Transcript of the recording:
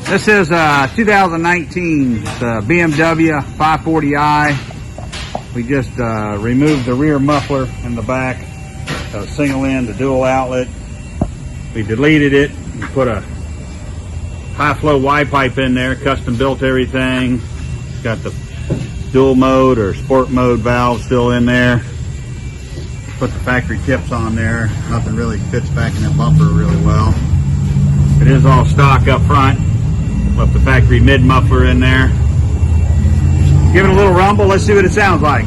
This is 2019 BMW 540i. We just removed the rear muffler in the back, single in, the dual outlet. We deleted it and put a high flow Y pipe in there, custom built everything. Got the dual mode or sport mode valve still in there. Put the factory tips on there. Nothing really fits back in that bumper really well. It is all stock up front. Left the factory mid muffler in there. Give it a little rumble. Let's see what it sounds like.